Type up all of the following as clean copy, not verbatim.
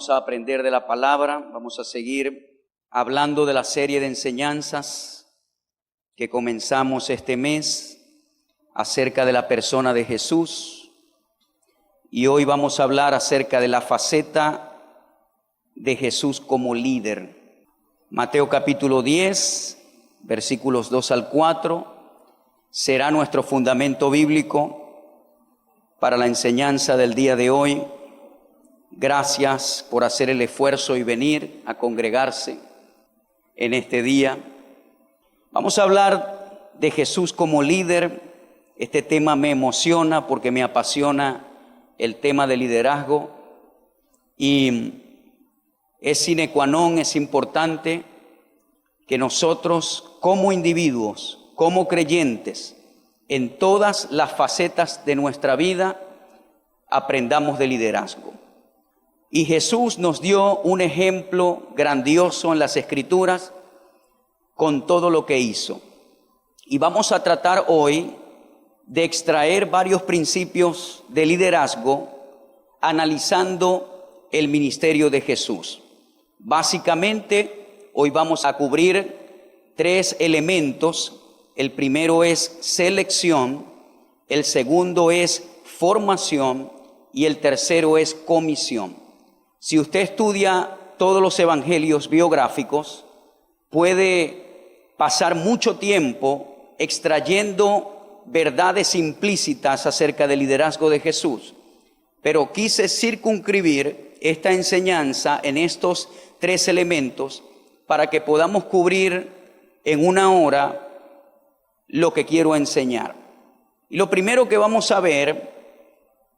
vamos a aprender de la palabra, vamos a seguir hablando de la serie de enseñanzas que comenzamos este mes acerca de la persona de Jesús. Y hoy vamos a hablar acerca de la faceta de Jesús como líder. Mateo capítulo 10, versículos 2 al 4, será nuestro fundamento bíblico para la enseñanza del día de hoy. Gracias por hacer el esfuerzo y venir a congregarse en este día. Vamos a hablar de Jesús como líder. Este tema me emociona porque me apasiona el tema de liderazgo y es sine qua non, es importante que nosotros como individuos, como creyentes, en todas las facetas de nuestra vida, aprendamos de liderazgo. Y Jesús nos dio un ejemplo grandioso en las Escrituras con todo lo que hizo. Y vamos a tratar hoy de extraer varios principios de liderazgo analizando el ministerio de Jesús. Básicamente, hoy vamos a cubrir 3 elementos. El primero es selección, el segundo es formación y el tercero es comisión. Si usted estudia todos los evangelios biográficos, puede pasar mucho tiempo extrayendo verdades implícitas acerca del liderazgo de Jesús. Pero quise circunscribir esta enseñanza en estos 3 elementos para que podamos cubrir en una hora lo que quiero enseñar. Y lo primero que vamos a ver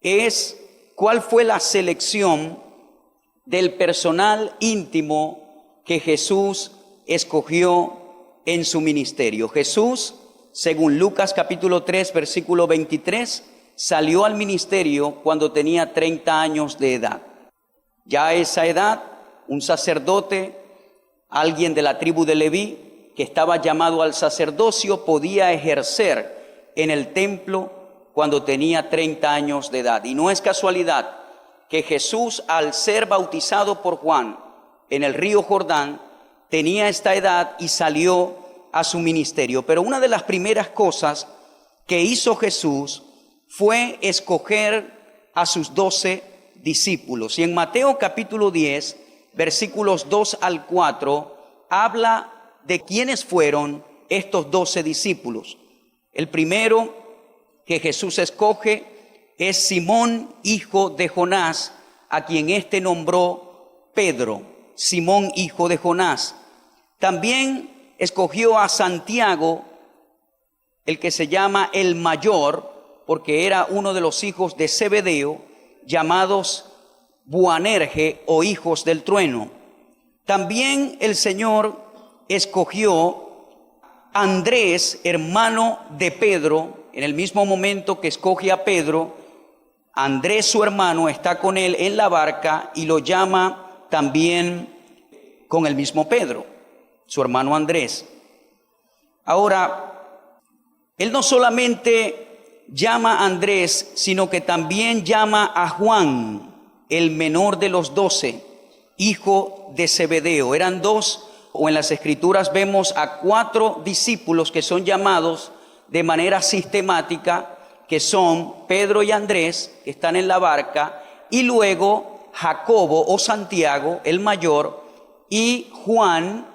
es cuál fue la selección del personal íntimo que Jesús escogió en su ministerio. Jesús, según Lucas capítulo 3, versículo 23, salió al ministerio cuando tenía 30 años de edad. Ya a esa edad, un sacerdote, alguien de la tribu de Leví, que estaba llamado al sacerdocio, podía ejercer en el templo cuando tenía 30 años de edad. Y no es casualidad que Jesús, al ser bautizado por Juan en el río Jordán, tenía esta edad y salió a su ministerio. Pero una de las primeras cosas que hizo Jesús fue escoger a sus 12 discípulos. Y en Mateo capítulo 10, versículos 2 al 4, habla de quiénes fueron estos 12 discípulos. El primero que Jesús escoge es Simón, hijo de Jonás, a quien éste nombró Pedro. Simón, hijo de Jonás. También escogió a Santiago, el que se llama el mayor, porque era uno de los hijos de Zebedeo, llamados Boanerge o hijos del trueno. También el Señor escogió a Andrés, hermano de Pedro. En el mismo momento que escoge a Pedro, Andrés, su hermano, está con él en la barca y lo llama también con el mismo Pedro, su hermano Andrés. Ahora, él no solamente llama a Andrés, sino que también llama a Juan, el menor de los 12, hijo de Zebedeo. Eran 2, o en las Escrituras vemos a 4 discípulos que son llamados de manera sistemática, que son Pedro y Andrés, que están en la barca, y luego Jacobo o Santiago, el mayor, y Juan,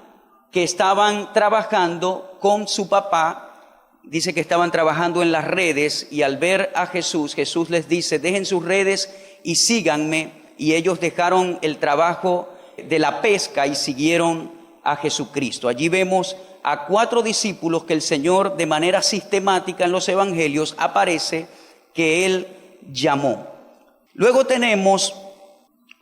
que estaban trabajando con su papá. Dice que estaban trabajando en las redes, y al ver a Jesús, Jesús les dice: dejen sus redes y síganme. Y ellos dejaron el trabajo de la pesca y siguieron a Jesucristo. Allí vemos a 4 discípulos que el Señor, de manera sistemática en los evangelios, aparece que Él llamó. Luego tenemos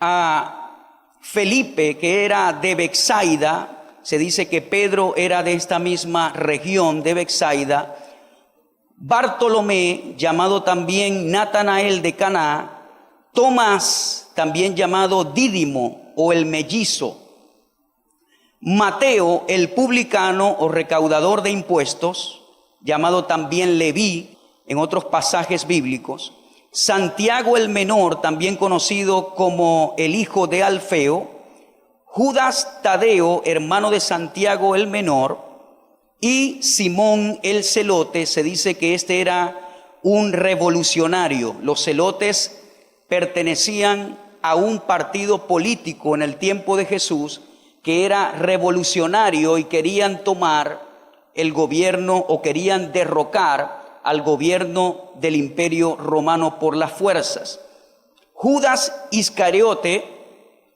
a Felipe, que era de Betsaida. Se dice que Pedro era de esta misma región de Betsaida. Bartolomé, llamado también Natanael de Caná. Tomás, también llamado Dídimo o el mellizo. Mateo, el publicano o recaudador de impuestos, llamado también Leví en otros pasajes bíblicos. Santiago el menor, también conocido como el hijo de Alfeo, Judas Tadeo, hermano de Santiago el menor, y Simón el celote. Se dice que este era un revolucionario. Los celotes pertenecían a un partido político en el tiempo de Jesús que era revolucionario y querían tomar el gobierno o querían derrocar al gobierno del Imperio Romano por las fuerzas. Judas Iscariote,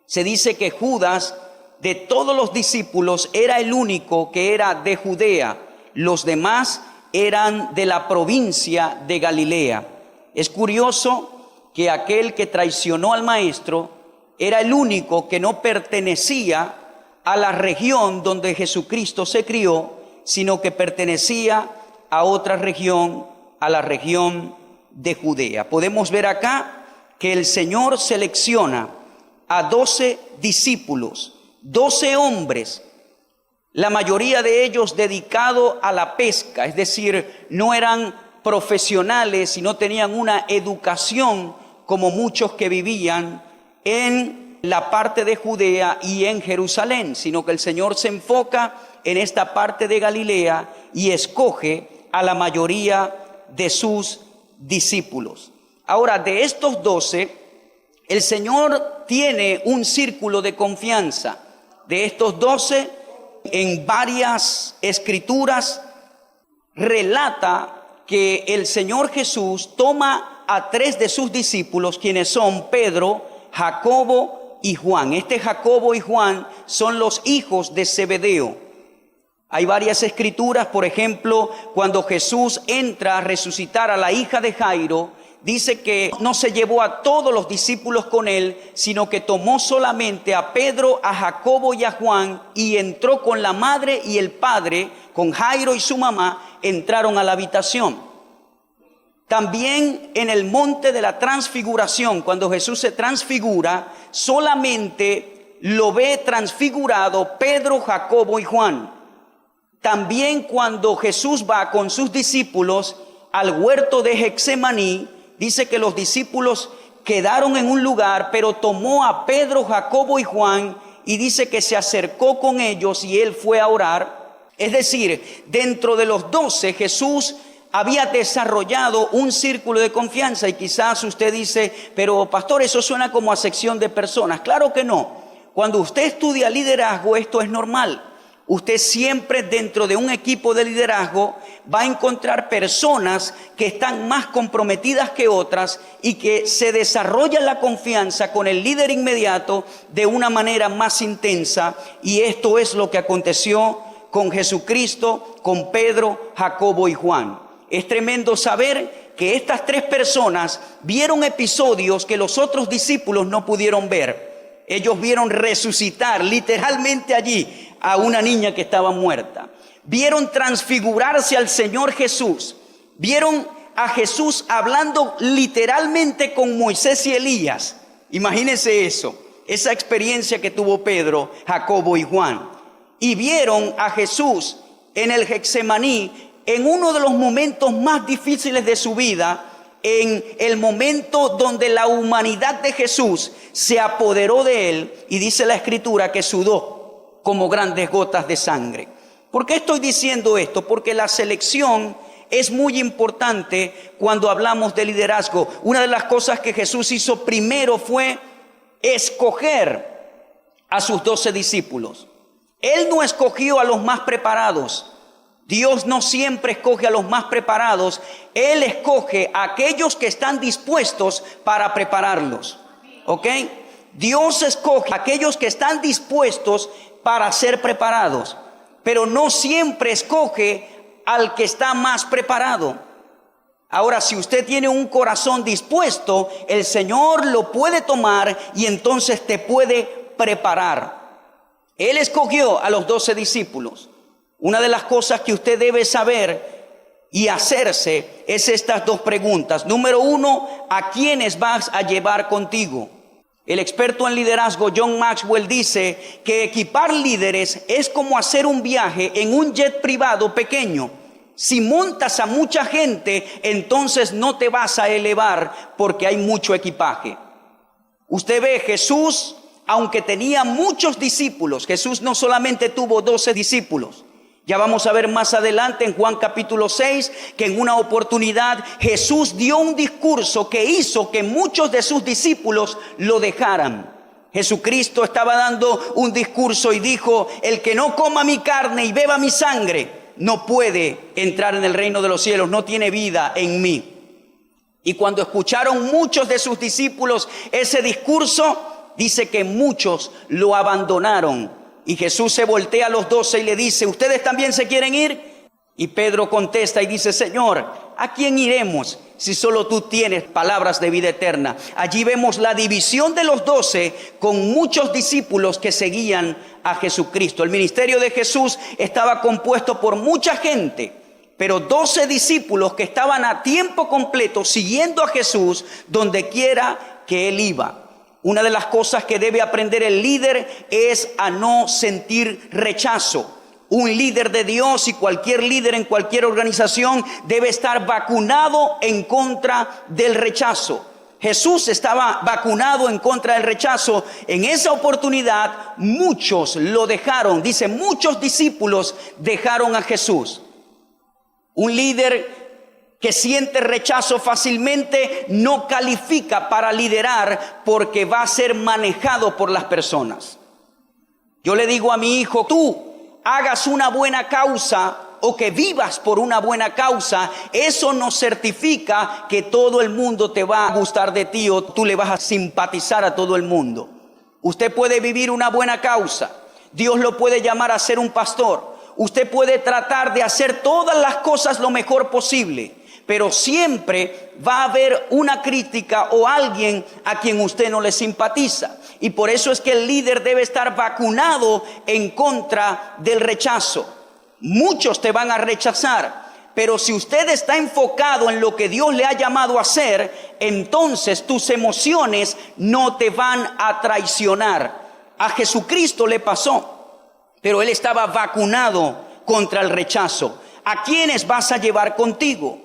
se dice que Judas, de todos los discípulos, era el único que era de Judea. Los demás eran de la provincia de Galilea. Es curioso que aquel que traicionó al maestro era el único que no pertenecía a la región donde Jesucristo se crió, sino que pertenecía a otra región, a la región de Judea. Podemos ver acá que el Señor selecciona a 12 discípulos, 12 hombres, la mayoría de ellos dedicados a la pesca, es decir, no eran profesionales y no tenían una educación como muchos que vivían en la parte de Judea y en Jerusalén, sino que el Señor se enfoca en esta parte de Galilea y escoge a la mayoría de sus discípulos. Ahora, de estos 12, el Señor tiene un círculo de confianza. De estos 12, en varias escrituras relata que el Señor Jesús toma a 3 de sus discípulos, quienes son Pedro, Jacobo y Juan. Jacobo y Juan son los hijos de Zebedeo. Hay varias escrituras, por ejemplo, cuando Jesús entra a resucitar a la hija de Jairo, dice que no se llevó a todos los discípulos con él, sino que tomó solamente a Pedro, a Jacobo y a Juan, y entró con la madre y el padre, con Jairo y su mamá, entraron a la habitación. También en el monte de la transfiguración, cuando Jesús se transfigura, solamente lo ve transfigurado Pedro, Jacobo y Juan. También cuando Jesús va con sus discípulos al huerto de Getsemaní, dice que los discípulos quedaron en un lugar, pero tomó a Pedro, Jacobo y Juan y dice que se acercó con ellos y él fue a orar. Es decir, dentro de los 12 Jesús había desarrollado un círculo de confianza. Y quizás usted dice, pero pastor, eso suena como a sección de personas. Claro que no. Cuando usted estudia liderazgo, esto es normal. Usted siempre dentro de un equipo de liderazgo va a encontrar personas que están más comprometidas que otras y que se desarrolla la confianza con el líder inmediato de una manera más intensa. Y esto es lo que aconteció con Jesucristo, con Pedro, Jacobo y Juan. Es tremendo saber que estas 3 personas vieron episodios que los otros discípulos no pudieron ver. Ellos vieron resucitar literalmente allí a una niña que estaba muerta. Vieron transfigurarse al Señor Jesús. Vieron a Jesús hablando literalmente con Moisés y Elías. Imagínense eso, esa experiencia que tuvo Pedro, Jacobo y Juan. Y vieron a Jesús en el Getsemaní, en uno de los momentos más difíciles de su vida, en el momento donde la humanidad de Jesús se apoderó de él, y dice la Escritura que sudó como grandes gotas de sangre. ¿Por qué estoy diciendo esto? Porque la selección es muy importante cuando hablamos de liderazgo. Una de las cosas que Jesús hizo primero fue escoger a sus 12 discípulos. Él no escogió a los más preparados. Dios no siempre escoge a los más preparados. Él escoge a aquellos que están dispuestos para prepararlos. ¿Ok? Dios escoge a aquellos que están dispuestos para ser preparados, pero no siempre escoge al que está más preparado. Ahora, si usted tiene un corazón dispuesto, el Señor lo puede tomar y entonces te puede preparar. Él escogió a los 12 discípulos. Una de las cosas que usted debe saber y hacerse es estas 2 preguntas. Número 1, ¿a quiénes vas a llevar contigo? El experto en liderazgo John Maxwell dice que equipar líderes es como hacer un viaje en un jet privado pequeño. Si montas a mucha gente, entonces no te vas a elevar porque hay mucho equipaje. Usted ve, Jesús, aunque tenía muchos discípulos, Jesús no solamente tuvo 12 discípulos. Ya vamos a ver más adelante en Juan capítulo 6 que en una oportunidad Jesús dio un discurso que hizo que muchos de sus discípulos lo dejaran. Jesucristo estaba dando un discurso y dijo: el que no coma mi carne y beba mi sangre no puede entrar en el reino de los cielos, no tiene vida en mí. Y cuando escucharon muchos de sus discípulos ese discurso, dice que muchos lo abandonaron. Y Jesús se voltea a los 12 y le dice: ¿ustedes también se quieren ir? Y Pedro contesta y dice: Señor, ¿a quién iremos si solo tú tienes palabras de vida eterna? Allí vemos la división de los 12 con muchos discípulos que seguían a Jesucristo. El ministerio de Jesús estaba compuesto por mucha gente, pero 12 discípulos que estaban a tiempo completo siguiendo a Jesús donde quiera que Él iba. Una de las cosas que debe aprender el líder es a no sentir rechazo. Un líder de Dios y cualquier líder en cualquier organización debe estar vacunado en contra del rechazo. Jesús estaba vacunado en contra del rechazo. En esa oportunidad muchos lo dejaron. Dice, muchos discípulos dejaron a Jesús. Un líder que siente rechazo fácilmente no califica para liderar porque va a ser manejado por las personas. Yo le digo a mi hijo: tú hagas una buena causa o que vivas por una buena causa, eso no certifica que todo el mundo te va a gustar de ti o tú le vas a simpatizar a todo el mundo. Usted puede vivir una buena causa, Dios lo puede llamar a ser un pastor, usted puede tratar de hacer todas las cosas lo mejor posible, pero siempre va a haber una crítica o alguien a quien usted no le simpatiza. Y por eso es que el líder debe estar vacunado en contra del rechazo. Muchos te van a rechazar, pero si usted está enfocado en lo que Dios le ha llamado a hacer, entonces tus emociones no te van a traicionar. A Jesucristo le pasó, pero Él estaba vacunado contra el rechazo. ¿A quiénes vas a llevar contigo?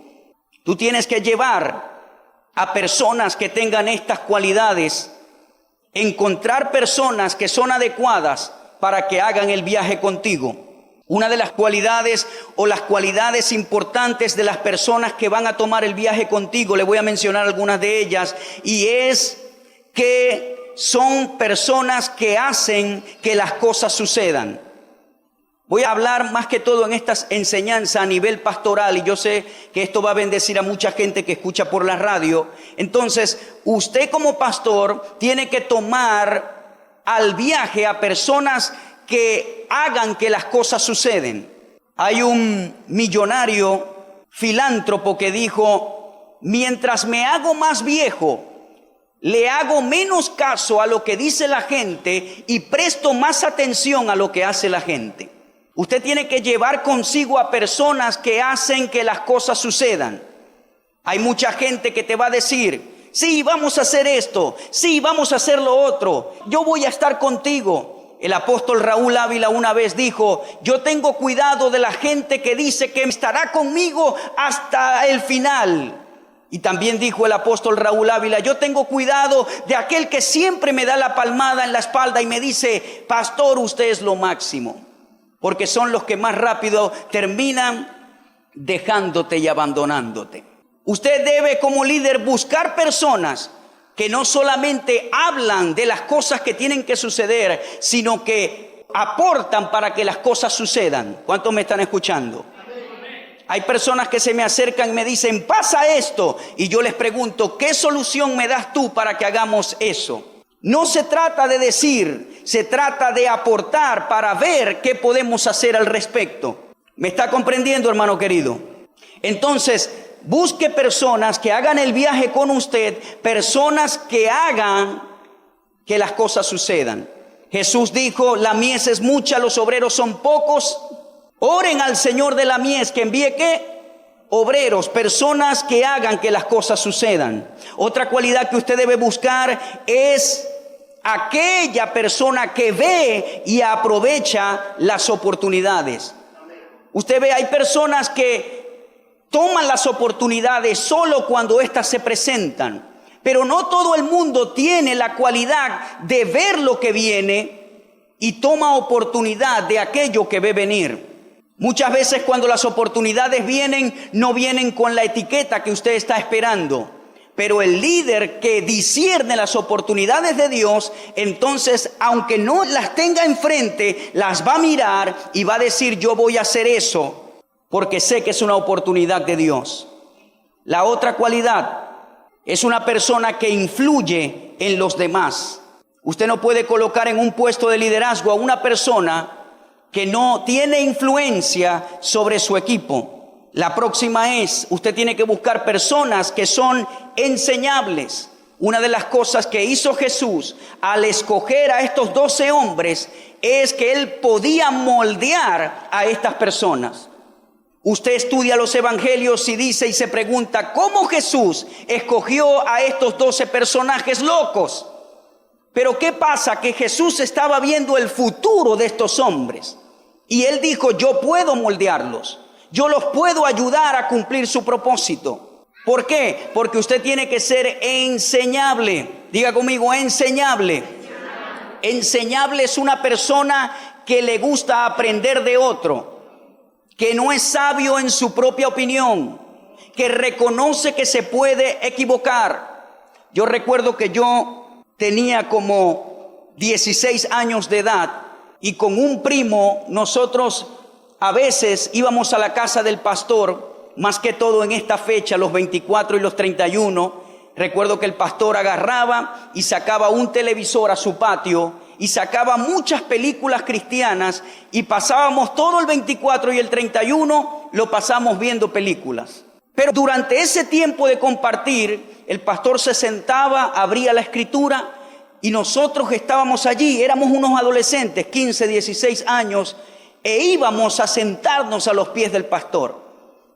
Tú tienes que llevar a personas que tengan estas cualidades, encontrar personas que son adecuadas para que hagan el viaje contigo. Una de las cualidades o las cualidades importantes de las personas que van a tomar el viaje contigo, le voy a mencionar algunas de ellas, y es que son personas que hacen que las cosas sucedan. Voy a hablar más que todo en estas enseñanzas a nivel pastoral, y yo sé que esto va a bendecir a mucha gente que escucha por la radio. Entonces, usted como pastor tiene que tomar al viaje a personas que hagan que las cosas suceden. Hay un millonario filántropo que dijo: mientras me hago más viejo, le hago menos caso a lo que dice la gente y presto más atención a lo que hace la gente. Usted tiene que llevar consigo a personas que hacen que las cosas sucedan. Hay mucha gente que te va a decir: sí, vamos a hacer esto, sí, vamos a hacer lo otro, yo voy a estar contigo. El apóstol Raúl Ávila una vez dijo: yo tengo cuidado de la gente que dice que estará conmigo hasta el final. Y también dijo el apóstol Raúl Ávila: yo tengo cuidado de aquel que siempre me da la palmada en la espalda y me dice: pastor, usted es lo máximo. Porque son los que más rápido terminan dejándote y abandonándote. Usted debe como líder buscar personas que no solamente hablan de las cosas que tienen que suceder, sino que aportan para que las cosas sucedan. ¿Cuántos me están escuchando? Hay personas que se me acercan y me dicen: pasa esto, y yo les pregunto: ¿qué solución me das tú para que hagamos eso? No se trata de decir, se trata de aportar para ver qué podemos hacer al respecto. ¿Me está comprendiendo, hermano querido? Entonces, busque personas que hagan el viaje con usted, personas que hagan que las cosas sucedan. Jesús dijo: la mies es mucha, los obreros son pocos. Oren al Señor de la mies que envíe ¿qué? Obreros, personas que hagan que las cosas sucedan. Otra cualidad que usted debe buscar es aquella persona que ve y aprovecha las oportunidades. Usted ve, hay personas que toman las oportunidades solo cuando éstas se presentan. Pero no todo el mundo tiene la cualidad de ver lo que viene y toma oportunidad de aquello que ve venir. Muchas veces cuando las oportunidades vienen, no vienen con la etiqueta que usted está esperando. Pero el líder que discierne las oportunidades de Dios, entonces, aunque no las tenga enfrente, las va a mirar y va a decir: yo voy a hacer eso porque sé que es una oportunidad de Dios. La otra cualidad es una persona que influye en los demás. Usted no puede colocar en un puesto de liderazgo a una persona que no tiene influencia sobre su equipo. La próxima es, usted tiene que buscar personas que son enseñables. Una de las cosas que hizo Jesús al escoger a estos 12 hombres es que Él podía moldear a estas personas. Usted estudia los evangelios y dice y se pregunta: ¿cómo Jesús escogió a estos 12 personajes locos? Pero ¿qué pasa? Que Jesús estaba viendo el futuro de estos hombres. Y Él dijo: yo puedo moldearlos. Yo los puedo ayudar a cumplir su propósito. ¿Por qué? Porque usted tiene que ser enseñable. Diga conmigo: enseñable. Enseñable es una persona que le gusta aprender de otro, que no es sabio en su propia opinión, que reconoce que se puede equivocar. Yo recuerdo que yo tenía como 16 años de edad y con un primo nosotros a veces íbamos a la casa del pastor, más que todo en esta fecha, los 24 y los 31. Recuerdo que el pastor agarraba y sacaba un televisor a su patio y sacaba muchas películas cristianas y pasábamos todo el 24 y el 31 lo pasamos viendo películas. Pero durante ese tiempo de compartir, el pastor se sentaba, abría la escritura y nosotros estábamos allí, éramos unos adolescentes, 15, 16 años, e íbamos a sentarnos a los pies del pastor.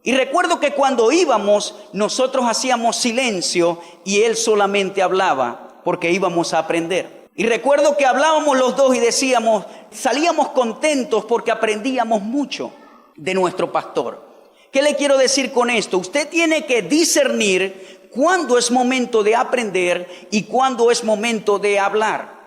Y recuerdo que cuando íbamos, nosotros hacíamos silencio y él solamente hablaba, porque íbamos a aprender. Y recuerdo que hablábamos los dos y decíamos, salíamos contentos porque aprendíamos mucho de nuestro pastor. ¿Qué le quiero decir con esto? Usted tiene que discernir cuándo es momento de aprender y cuándo es momento de hablar.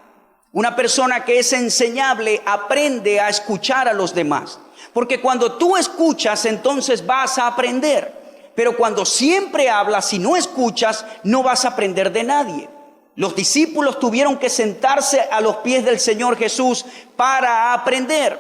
Una persona que es enseñable aprende a escuchar a los demás. Porque cuando tú escuchas, entonces vas a aprender. Pero cuando siempre hablas y no escuchas, no vas a aprender de nadie. Los discípulos tuvieron que sentarse a los pies del Señor Jesús para aprender.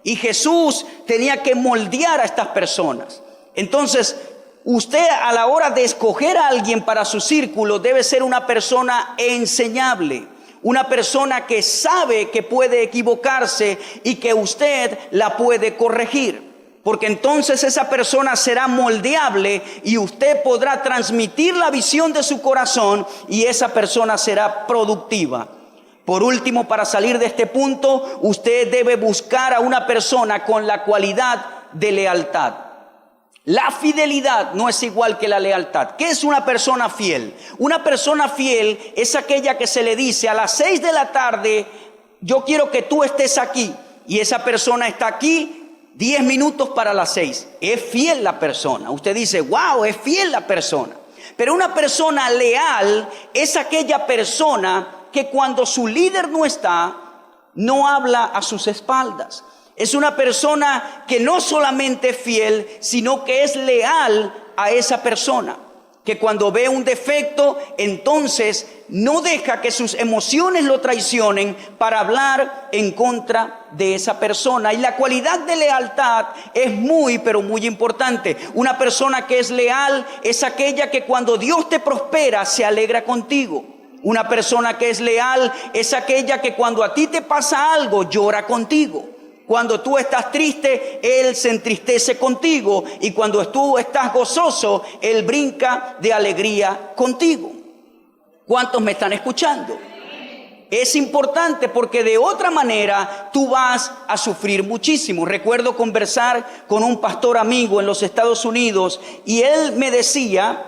Y Jesús tenía que moldear a estas personas. Entonces, usted a la hora de escoger a alguien para su círculo debe ser una persona enseñable. Una persona que sabe que puede equivocarse y que usted la puede corregir. Porque entonces esa persona será moldeable y usted podrá transmitir la visión de su corazón y esa persona será productiva. Por último, para salir de este punto, usted debe buscar a una persona con la cualidad de lealtad. La fidelidad no es igual que la lealtad. ¿Qué es una persona fiel? Una persona fiel es aquella que se le dice a las 6 de la tarde, yo quiero que tú estés aquí. Y esa persona está aquí 10 minutos para las 6. Es fiel la persona. Usted dice, wow, es fiel la persona. Pero una persona leal es aquella persona que cuando su líder no está, no habla a sus espaldas. Es una persona que no solamente es fiel, sino que es leal a esa persona. Que cuando ve un defecto, entonces no deja que sus emociones lo traicionen para hablar en contra de esa persona. Y la cualidad de lealtad es muy, pero muy importante. Una persona que es leal es aquella que cuando Dios te prospera, se alegra contigo. Una persona que es leal es aquella que cuando a ti te pasa algo, llora contigo. Cuando tú estás triste, Él se entristece contigo. Y cuando tú estás gozoso, Él brinca de alegría contigo. ¿Cuántos me están escuchando? Es importante porque de otra manera tú vas a sufrir muchísimo. Recuerdo conversar con un pastor amigo en los Estados Unidos y él me decía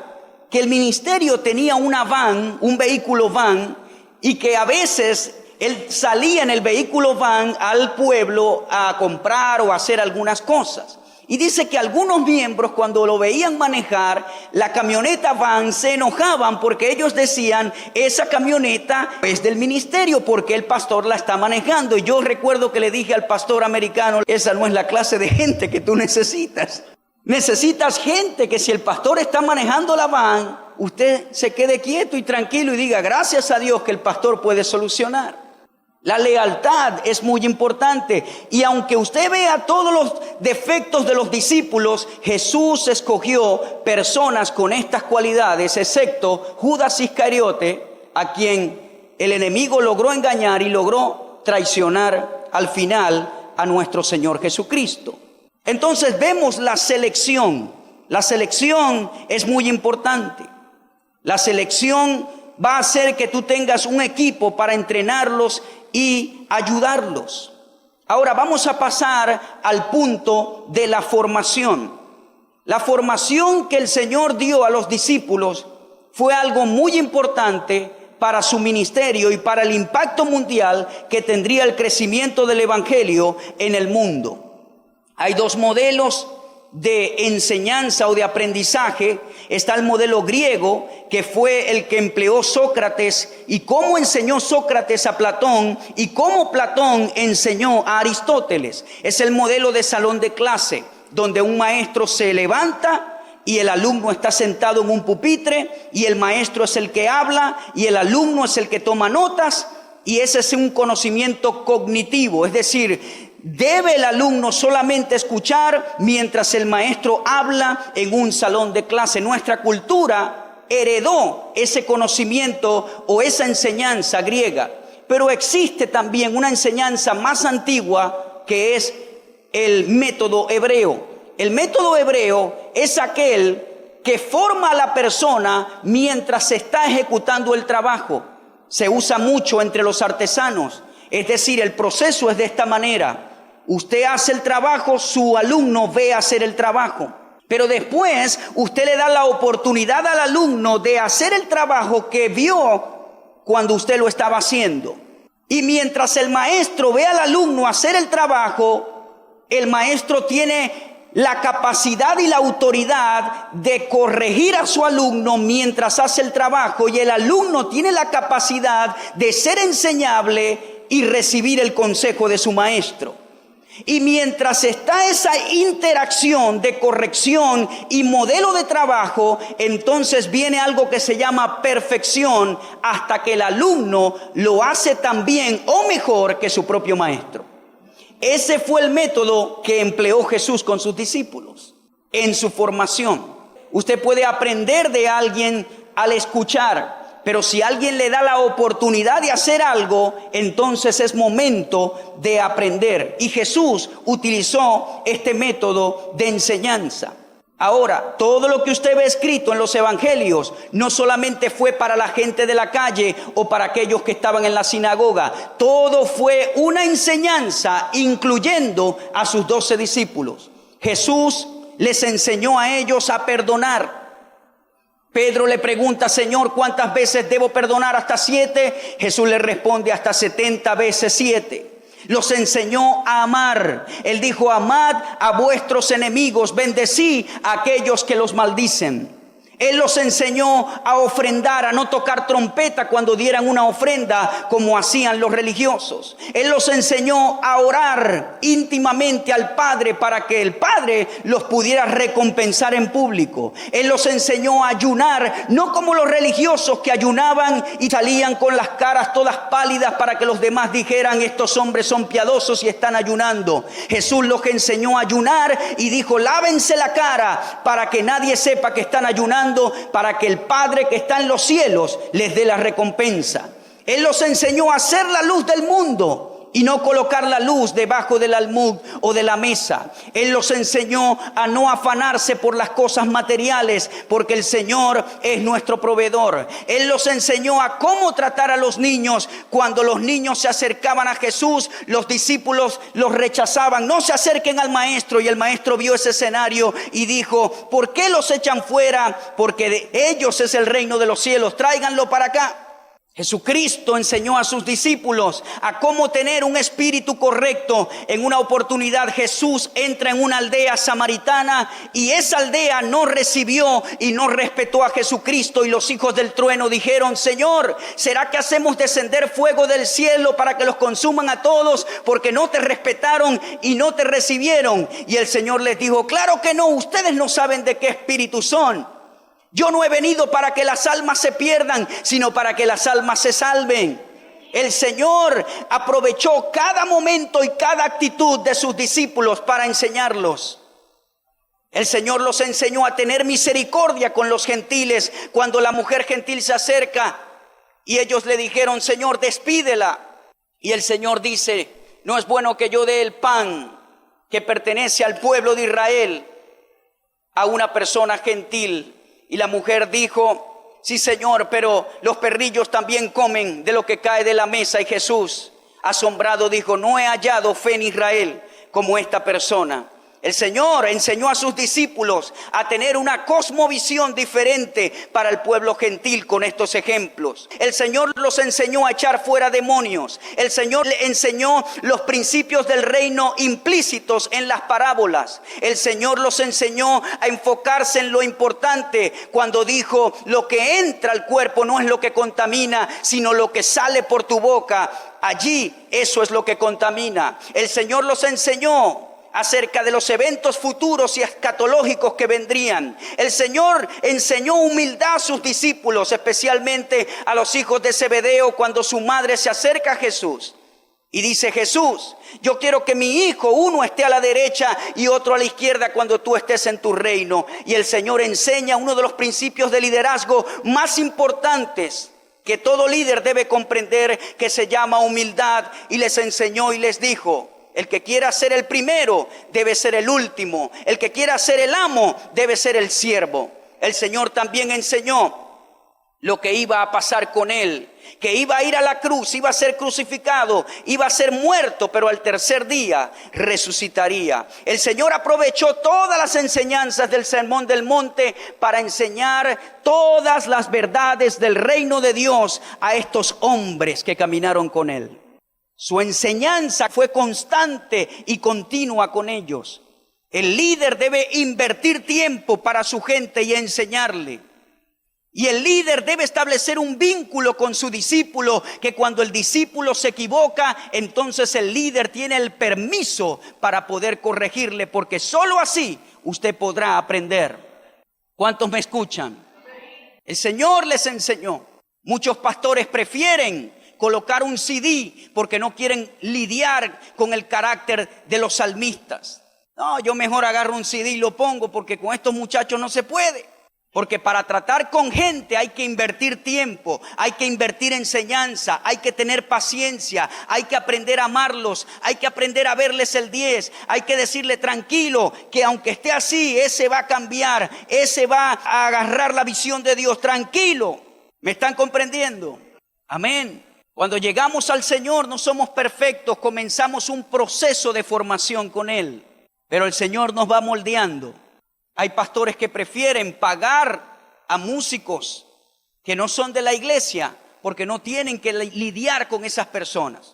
que el ministerio tenía una van, un vehículo van, y que a veces él salía en el vehículo van al pueblo a comprar o a hacer algunas cosas. Y dice que algunos miembros, cuando lo veían manejar la camioneta van, se enojaban porque ellos decían, esa camioneta es del ministerio porque el pastor la está manejando. Y yo recuerdo que le dije al pastor americano, esa no es la clase de gente que tú necesitas. Necesitas gente que si el pastor está manejando la van, usted se quede quieto y tranquilo y diga, gracias a Dios que el pastor puede solucionar. La lealtad es muy importante, y aunque usted vea todos los defectos de los discípulos, Jesús escogió personas con estas cualidades, excepto Judas Iscariote, a quien el enemigo logró engañar y logró traicionar al final a nuestro Señor Jesucristo. Entonces vemos la selección. La selección es muy importante. La selección va a hacer que tú tengas un equipo para entrenarlos y ayudarlos. Ahora vamos a pasar al punto de la formación. La formación que el Señor dio a los discípulos fue algo muy importante para su ministerio y para el impacto mundial que tendría el crecimiento del evangelio en el mundo. Hay dos modelos de enseñanza o de aprendizaje. Está el modelo griego, que fue el que empleó Sócrates, y cómo enseñó Sócrates a Platón y cómo Platón enseñó a Aristóteles. Es el modelo de salón de clase, donde un maestro se levanta y el alumno está sentado en un pupitre, y el maestro es el que habla y el alumno es el que toma notas, y ese es un conocimiento cognitivo, es decir, debe el alumno solamente escuchar mientras el maestro habla en un salón de clase. Nuestra cultura heredó ese conocimiento o esa enseñanza griega, pero existe también una enseñanza más antigua que es el método hebreo. El método hebreo es aquel que forma a la persona mientras se está ejecutando el trabajo. Se usa mucho entre los artesanos, es decir, el proceso es de esta manera. Usted hace el trabajo, su alumno ve hacer el trabajo. Pero después usted le da la oportunidad al alumno de hacer el trabajo que vio cuando usted lo estaba haciendo. Y mientras el maestro ve al alumno hacer el trabajo, el maestro tiene la capacidad y la autoridad de corregir a su alumno mientras hace el trabajo. Y el alumno tiene la capacidad de ser enseñable y recibir el consejo de su maestro. Y mientras está esa interacción de corrección y modelo de trabajo, entonces viene algo que se llama perfección, hasta que el alumno lo hace tan bien o mejor que su propio maestro. Ese fue el método que empleó Jesús con sus discípulos en su formación. Usted puede aprender de alguien al escuchar, pero si alguien le da la oportunidad de hacer algo, entonces es momento de aprender. Y Jesús utilizó este método de enseñanza. Ahora, todo lo que usted ve escrito en los evangelios no solamente fue para la gente de la calle o para aquellos que estaban en la sinagoga. Todo fue una enseñanza, incluyendo a sus 12 discípulos. Jesús les enseñó a ellos a perdonar. Pedro le pregunta, Señor, ¿cuántas veces debo perdonar? ¿Hasta 7? Jesús le responde, hasta 70 veces 7. Los enseñó a amar. Él dijo, amad a vuestros enemigos, bendecí a aquellos que los maldicen. Él los enseñó a ofrendar, a no tocar trompeta cuando dieran una ofrenda como hacían los religiosos. Él los enseñó a orar íntimamente al Padre para que el Padre los pudiera recompensar en público. Él los enseñó a ayunar, no como los religiosos que ayunaban y salían con las caras todas pálidas para que los demás dijeran, estos hombres son piadosos y están ayunando. Jesús los enseñó a ayunar y dijo, lávense la cara para que nadie sepa que están ayunando, para que el Padre que está en los cielos les dé la recompensa. Él los enseñó a ser la luz del mundo y no colocar la luz debajo del almud o de la mesa. Él los enseñó a no afanarse por las cosas materiales, porque el Señor es nuestro proveedor. Él los enseñó a cómo tratar a los niños. Cuando los niños se acercaban a Jesús, los discípulos los rechazaban. No se acerquen al maestro. Y el maestro vio ese escenario y dijo, ¿por qué los echan fuera? Porque de ellos es el reino de los cielos, tráiganlo para acá. Jesucristo enseñó a sus discípulos a cómo tener un espíritu correcto. En una oportunidad Jesús entra en una aldea samaritana y esa aldea no recibió y no respetó a Jesucristo, y los hijos del trueno dijeron: Señor, ¿será que hacemos descender fuego del cielo para que los consuman a todos porque no te respetaron y no te recibieron? Y el Señor les dijo: claro que no, ustedes no saben de qué espíritu son. Yo no he venido para que las almas se pierdan, sino para que las almas se salven. El Señor aprovechó cada momento y cada actitud de sus discípulos para enseñarlos. El Señor los enseñó a tener misericordia con los gentiles. Cuando la mujer gentil se acerca y ellos le dijeron: Señor, despídela. Y el Señor dice: no es bueno que yo dé el pan que pertenece al pueblo de Israel a una persona gentil. Y la mujer dijo: sí, Señor, pero los perrillos también comen de lo que cae de la mesa. Y Jesús, asombrado, dijo: no he hallado fe en Israel como esta persona. El Señor enseñó a sus discípulos a tener una cosmovisión diferente para el pueblo gentil con estos ejemplos. El Señor los enseñó a echar fuera demonios. El Señor le enseñó los principios del reino implícitos en las parábolas. El Señor los enseñó a enfocarse en lo importante cuando dijo: lo que entra al cuerpo no es lo que contamina, sino lo que sale por tu boca. Allí eso es lo que contamina. El Señor los enseñó acerca de los eventos futuros y escatológicos que vendrían. El Señor enseñó humildad a sus discípulos, especialmente a los hijos de Zebedeo, cuando su madre se acerca a Jesús y dice: Jesús, yo quiero que mi hijo, uno esté a la derecha y otro a la izquierda cuando tú estés en tu reino. Y el Señor enseña uno de los principios de liderazgo más importantes que todo líder debe comprender, que se llama humildad, y les enseñó y les dijo: el que quiera ser el primero debe ser el último. El que quiera ser el amo debe ser el siervo. El Señor también enseñó lo que iba a pasar con él, que iba a ir a la cruz, iba a ser crucificado, iba a ser muerto, pero al tercer día resucitaría. El Señor aprovechó todas las enseñanzas del Sermón del Monte para enseñar todas las verdades del reino de Dios a estos hombres que caminaron con él. Su enseñanza fue constante y continua con ellos. El líder debe invertir tiempo para su gente y enseñarle. Y el líder debe establecer un vínculo con su discípulo, que cuando el discípulo se equivoca, entonces el líder tiene el permiso para poder corregirle, porque solo así usted podrá aprender. ¿Cuántos me escuchan? El Señor les enseñó. Muchos pastores prefieren colocar un CD porque no quieren lidiar con el carácter de los salmistas. No, yo mejor agarro un CD y lo pongo, porque con estos muchachos no se puede. Porque para tratar con gente hay que invertir tiempo, hay que invertir enseñanza, hay que tener paciencia, hay que aprender a amarlos, hay que aprender a verles el 10, hay que decirle: tranquilo, que aunque esté así, ese va a cambiar, ese va a agarrar la visión de Dios, tranquilo. ¿Me están comprendiendo? Amén. Cuando llegamos al Señor no somos perfectos, comenzamos un proceso de formación con Él, pero el Señor nos va moldeando. Hay pastores que prefieren pagar a músicos que no son de la iglesia porque no tienen que lidiar con esas personas.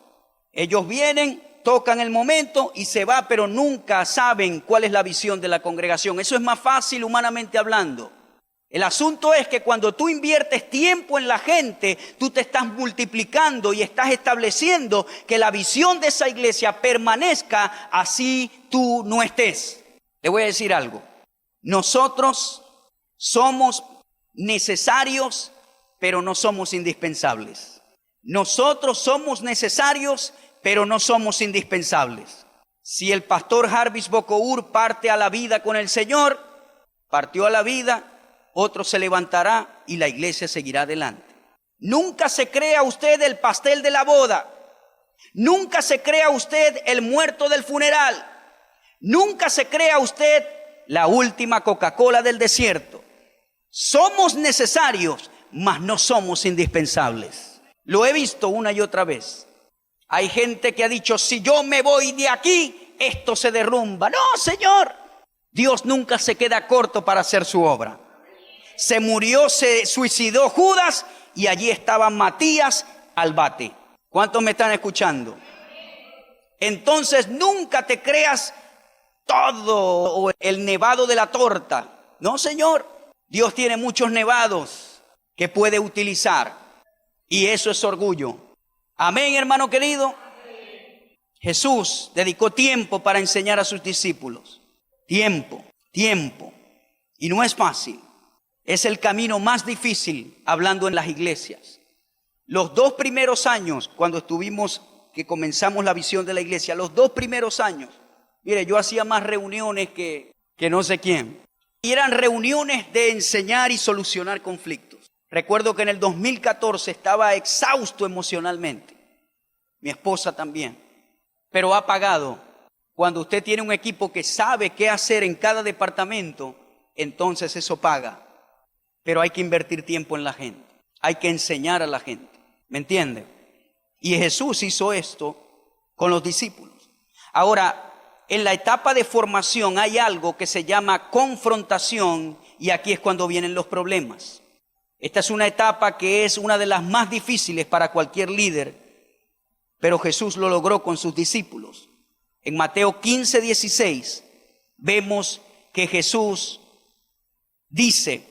Ellos vienen, tocan el momento y se va, pero nunca saben cuál es la visión de la congregación. Eso es más fácil humanamente hablando. El asunto es que cuando tú inviertes tiempo en la gente, tú te estás multiplicando y estás estableciendo que la visión de esa iglesia permanezca así tú no estés. Le voy a decir algo. Nosotros somos necesarios, pero no somos indispensables. Nosotros somos necesarios, pero no somos indispensables. Si el pastor Jarvis Bocour parte a la vida con el Señor, partió a la vida, otro se levantará y la iglesia seguirá adelante. Nunca se crea usted el pastel de la boda. Nunca se crea usted el muerto del funeral. Nunca se crea usted la última Coca-Cola del desierto. Somos necesarios, mas no somos indispensables. Lo he visto una y otra vez. Hay gente que ha dicho: si yo me voy de aquí, esto se derrumba. No, Señor. Dios nunca se queda corto para hacer su obra. Se murió, se suicidó Judas y allí estaba Matías al bate. ¿Cuántos me están escuchando? Entonces nunca te creas todo o el nevado de la torta. No, señor. Dios tiene muchos nevados que puede utilizar. Y eso es orgullo. Amén, hermano querido. Jesús dedicó tiempo para enseñar a sus discípulos. Tiempo. Y no es fácil. Es el camino más difícil hablando en las iglesias. Los 2 primeros años, cuando que comenzamos la visión de la iglesia, los 2 primeros años, mire, yo hacía más reuniones que no sé quién. Y eran reuniones de enseñar y solucionar conflictos. Recuerdo que en el 2014 estaba exhausto emocionalmente. Mi esposa también. Pero ha pagado. Cuando usted tiene un equipo que sabe qué hacer en cada departamento, entonces eso paga. Pero hay que invertir tiempo en la gente. Hay que enseñar a la gente. ¿Me entiende? Y Jesús hizo esto con los discípulos. Ahora, en la etapa de formación hay algo que se llama confrontación, y aquí es cuando vienen los problemas. Esta es una etapa que es una de las más difíciles para cualquier líder, pero Jesús lo logró con sus discípulos. En Mateo 15:16 vemos que Jesús dice: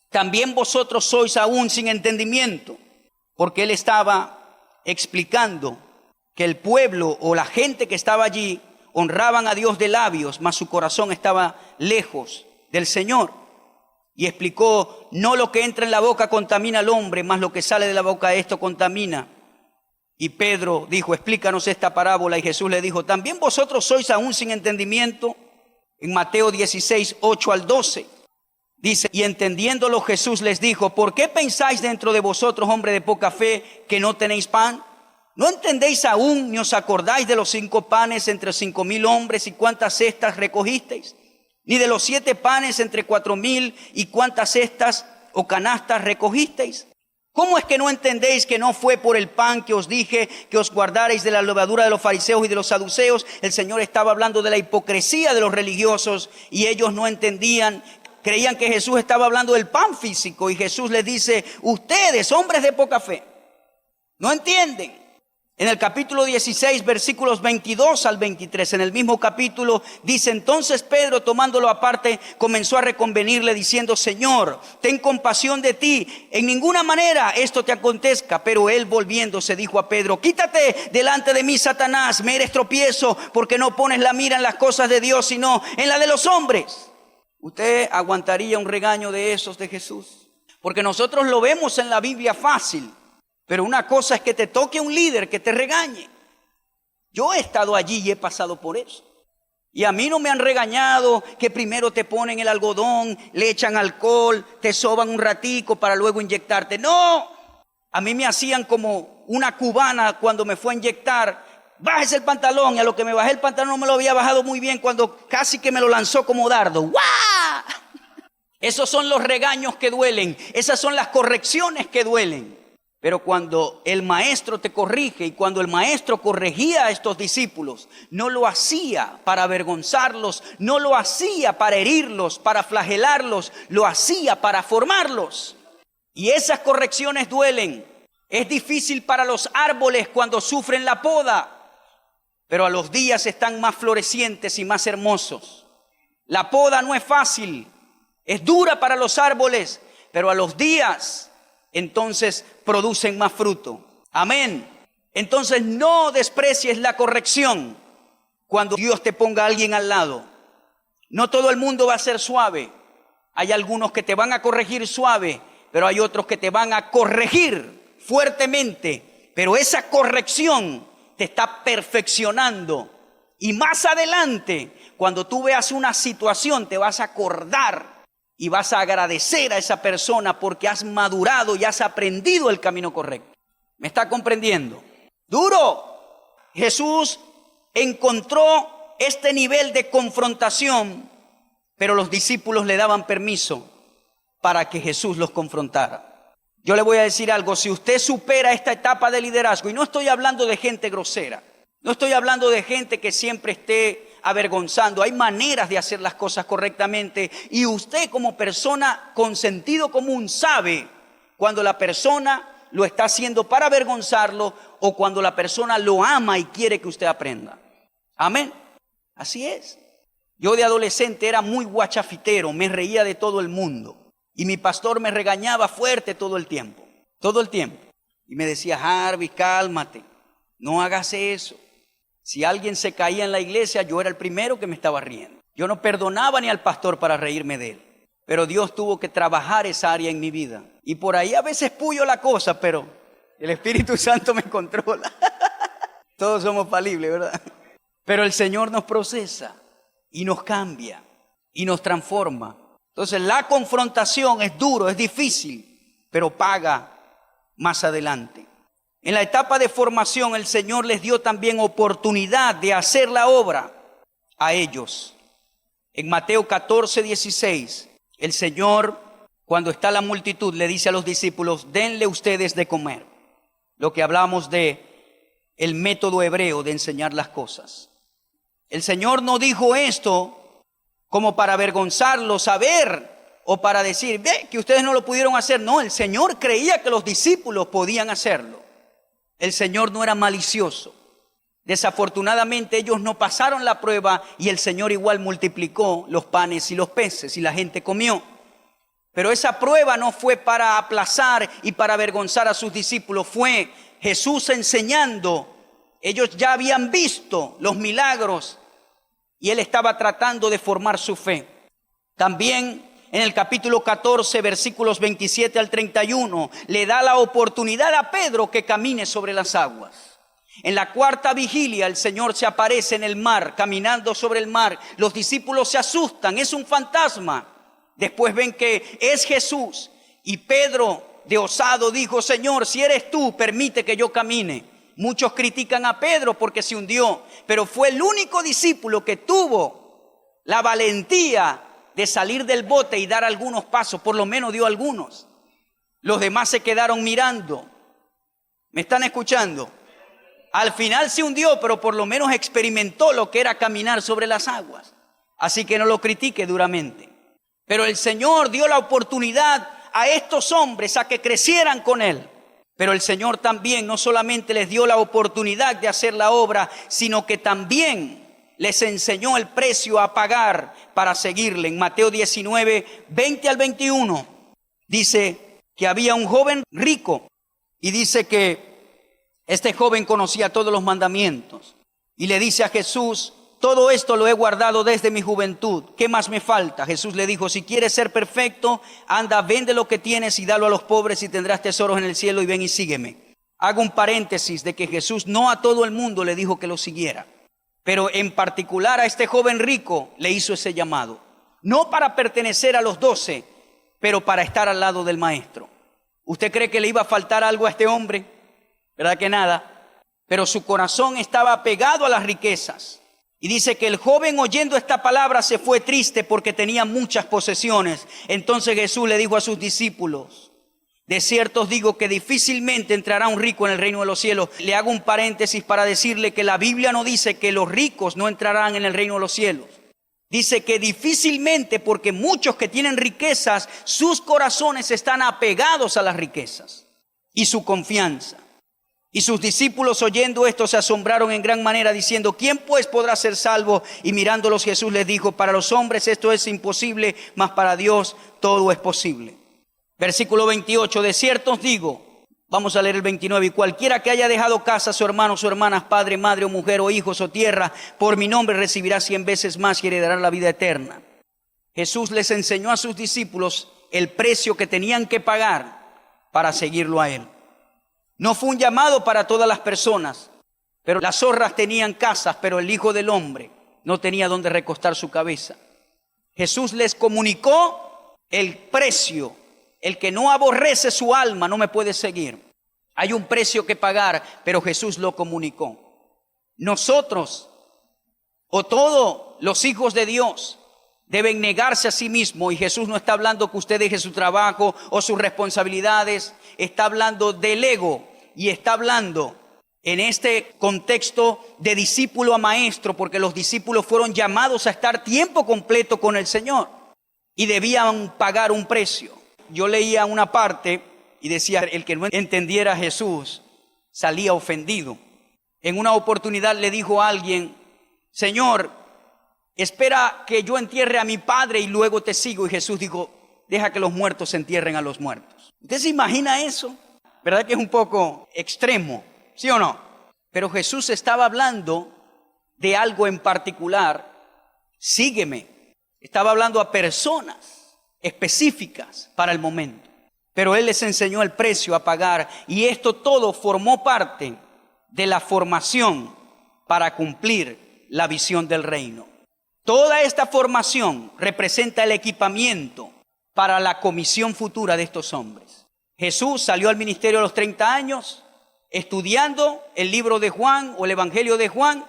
también vosotros sois aún sin entendimiento, porque él estaba explicando que el pueblo o la gente que estaba allí honraban a Dios de labios, mas su corazón estaba lejos del Señor. Y explicó: no lo que entra en la boca contamina al hombre, mas lo que sale de la boca esto contamina. Y Pedro dijo: explícanos esta parábola. Y Jesús le dijo: también vosotros sois aún sin entendimiento. En Mateo 16:8-12 dice: y entendiéndolo Jesús les dijo: ¿por qué pensáis dentro de vosotros, hombre de poca fe, que no tenéis pan? ¿No entendéis aún, ni os acordáis de los 5 panes entre 5,000 hombres y cuántas cestas recogisteis? Ni de los 7 panes entre 4,000 y cuántas cestas o canastas recogisteis. ¿Cómo es que no entendéis que no fue por el pan que os dije que os guardarais de la levadura de los fariseos y de los saduceos? El Señor estaba hablando de la hipocresía de los religiosos y ellos no entendían. Creían que Jesús estaba hablando del pan físico, y Jesús les dice: ustedes, hombres de poca fe, no entienden. En el capítulo 16, versículos 22-23, en el mismo capítulo, dice: entonces Pedro, tomándolo aparte, comenzó a reconvenirle diciendo: Señor, ten compasión de ti, en ninguna manera esto te acontezca. Pero él, volviéndose, dijo a Pedro: quítate delante de mí, Satanás, me eres tropiezo, porque no pones la mira en las cosas de Dios, sino en la de los hombres. ¿Usted aguantaría un regaño de esos de Jesús? Porque nosotros lo vemos en la Biblia fácil. Pero una cosa es que te toque un líder que te regañe. Yo he estado allí y he pasado por eso. Y a mí no me han regañado que primero te ponen el algodón, le echan alcohol, te soban un ratico para luego inyectarte. No, a mí me hacían como una cubana cuando me fue a inyectar. Bájese el pantalón, y a lo que me bajé el pantalón no me lo había bajado muy bien, cuando casi que me lo lanzó como dardo. ¡Guau! Esos son los regaños que duelen, esas son las correcciones que duelen. Pero cuando el maestro te corrige, y cuando el maestro corregía a estos discípulos, no lo hacía para avergonzarlos, no lo hacía para herirlos, para flagelarlos, lo hacía para formarlos. Y esas correcciones duelen. Es difícil para los árboles cuando sufren la poda, pero a los días están más florecientes y más hermosos. La poda no es fácil, es dura para los árboles, pero a los días entonces producen más fruto. Amén. Entonces no desprecies la corrección cuando Dios te ponga a alguien al lado. No todo el mundo va a ser suave. Hay algunos que te van a corregir suave, pero hay otros que te van a corregir fuertemente. Pero esa corrección te está perfeccionando. Y más adelante, cuando tú veas una situación, te vas a acordar y vas a agradecer a esa persona porque has madurado y has aprendido el camino correcto. ¿Me está comprendiendo? Duro. Jesús encontró este nivel de confrontación, pero los discípulos le daban permiso para que Jesús los confrontara. Yo le voy a decir algo: si usted supera esta etapa de liderazgo, y no estoy hablando de gente grosera, no estoy hablando de gente que siempre esté avergonzando, hay maneras de hacer las cosas correctamente, y usted como persona con sentido común sabe Cuando la persona lo está haciendo para avergonzarlo o cuando la persona lo ama y quiere que usted aprenda. Amén. Así es. Yo de adolescente era muy guachafitero, me reía de todo el mundo. Y mi pastor me regañaba fuerte todo el tiempo. Todo el tiempo. Y me decía, Harvey, cálmate, no hagas eso. Si alguien se caía en la iglesia, yo era el primero que me estaba riendo. Yo no perdonaba ni al pastor para reírme de él. Pero Dios tuvo que trabajar esa área en mi vida. Y por ahí a veces puyo la cosa, pero el Espíritu Santo me controla. Todos somos falibles, ¿verdad? Pero el Señor nos procesa y nos cambia y nos transforma. Entonces la confrontación es duro, es difícil, pero paga más adelante. En la etapa de formación el Señor les dio también oportunidad de hacer la obra a ellos. En Mateo 14:16, el Señor, cuando está la multitud, le dice a los discípulos, denle ustedes de comer. Lo que hablamos de el método hebreo de enseñar las cosas. El Señor no dijo esto como para avergonzarlos, saber o para decir, ve que ustedes no lo pudieron hacer. No, el Señor creía que los discípulos podían hacerlo. El Señor no era malicioso. Desafortunadamente ellos no pasaron la prueba y el Señor igual multiplicó los panes y los peces y la gente comió. Pero esa prueba no fue para aplazar y para avergonzar a sus discípulos, fue Jesús enseñando. Ellos ya habían visto los milagros y Él estaba tratando de formar su fe. También en el capítulo 14, versículos 27 al 31, le da la oportunidad a Pedro que camine sobre las aguas. En la cuarta vigilia el Señor se aparece en el mar, caminando sobre el mar. Los discípulos se asustan, es un fantasma. Después ven que es Jesús y Pedro de osado dijo, Señor, si eres tú, permite que yo camine. Muchos critican a Pedro porque se hundió, pero fue el único discípulo que tuvo la valentía de salir del bote y dar algunos pasos, por lo menos dio algunos. Los demás se quedaron mirando. ¿Me están escuchando? Al final se hundió, pero por lo menos experimentó lo que era caminar sobre las aguas. Así que no lo critique duramente. Pero el Señor dio la oportunidad a estos hombres a que crecieran con Él. Pero el Señor también no solamente les dio la oportunidad de hacer la obra, sino que también les enseñó el precio a pagar para seguirle. En Mateo 19, 20 al 21, dice que había un joven rico y dice que este joven conocía todos los mandamientos y le dice a Jesús, todo esto lo he guardado desde mi juventud, ¿qué más me falta? Jesús le dijo, si quieres ser perfecto, anda, vende lo que tienes y dalo a los pobres y tendrás tesoros en el cielo y ven y sígueme. Hago un paréntesis de que Jesús no a todo el mundo le dijo que lo siguiera, pero en particular a este joven rico le hizo ese llamado, no para pertenecer a los 12, pero para estar al lado del maestro. ¿Usted cree que le iba a faltar algo a este hombre? ¿Verdad que nada? Pero su corazón estaba pegado a las riquezas. Y dice que el joven oyendo esta palabra se fue triste porque tenía muchas posesiones. Entonces Jesús le dijo a sus discípulos, de cierto os digo que difícilmente entrará un rico en el reino de los cielos. Le hago un paréntesis para decirle que la Biblia no dice que los ricos no entrarán en el reino de los cielos. Dice que difícilmente porque muchos que tienen riquezas, sus corazones están apegados a las riquezas y su confianza. Y sus discípulos oyendo esto se asombraron en gran manera diciendo, ¿quién pues podrá ser salvo? Y mirándolos Jesús les dijo, para los hombres esto es imposible, mas para Dios todo es posible. Versículo 28, de cierto os digo, vamos a leer el 29, y cualquiera que haya dejado casa, su hermano, su hermanas, padre, madre o mujer o hijos o tierra, por mi nombre recibirá 100 veces más y heredará la vida eterna. Jesús les enseñó a sus discípulos el precio que tenían que pagar para seguirlo a Él. No fue un llamado para todas las personas, pero las zorras tenían casas, pero el Hijo del Hombre no tenía donde recostar su cabeza. Jesús les comunicó el precio. El que no aborrece su alma no me puede seguir. Hay un precio que pagar, pero Jesús lo comunicó. Nosotros, o todos los hijos de Dios, deben negarse a sí mismos. Y Jesús no está hablando que usted deje su trabajo o sus responsabilidades. Está hablando del ego. Y está hablando en este contexto de discípulo a maestro, porque los discípulos fueron llamados a estar tiempo completo con el Señor y debían pagar un precio. Yo leía una parte y decía, el que no entendiera a Jesús salía ofendido. En una oportunidad le dijo a alguien, Señor, espera que yo entierre a mi padre y luego te sigo. Y Jesús dijo, deja que los muertos entierren a los muertos. ¿Usted se imagina eso? ¿Verdad que es un poco extremo? ¿Sí o no? Pero Jesús estaba hablando de algo en particular. Sígueme. Estaba hablando a personas específicas para el momento. Pero Él les enseñó el precio a pagar. Y esto todo formó parte de la formación para cumplir la visión del reino. Toda esta formación representa el equipamiento para la comisión futura de estos hombres. Jesús salió al ministerio a los 30 años, estudiando el libro de Juan o el Evangelio de Juan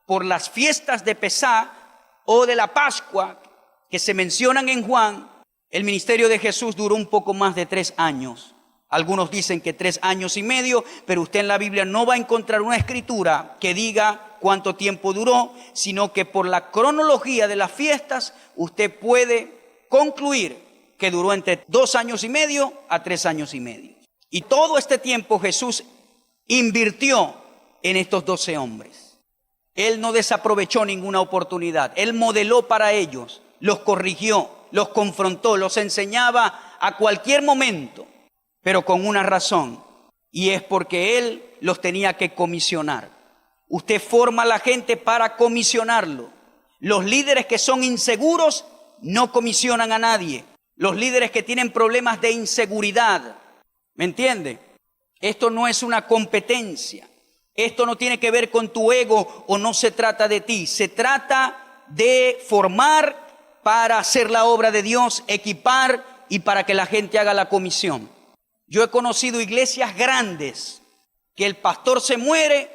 por las fiestas de Pesá o de la Pascua que se mencionan en Juan. El ministerio de Jesús duró un poco más de 3 años. Algunos dicen que 3 años y medio, pero usted en la Biblia no va a encontrar una escritura que diga cuánto tiempo duró, sino que por la cronología de las fiestas usted puede concluir que duró entre 2 años y medio a 3 años y medio. Y todo este tiempo Jesús invirtió en estos 12 hombres. Él no desaprovechó ninguna oportunidad. Él modeló para ellos, los corrigió, los confrontó, los enseñaba a cualquier momento, pero con una razón, y es porque Él los tenía que comisionar. Usted forma a la gente para comisionarlo. Los líderes que son inseguros no comisionan a nadie. Los líderes que tienen problemas de inseguridad, ¿me entiende? Esto no es una competencia. Esto no tiene que ver con tu ego o no se trata de ti. Se trata de formar para hacer la obra de Dios, equipar y para que la gente haga la comisión. Yo he conocido iglesias grandes que el pastor se muere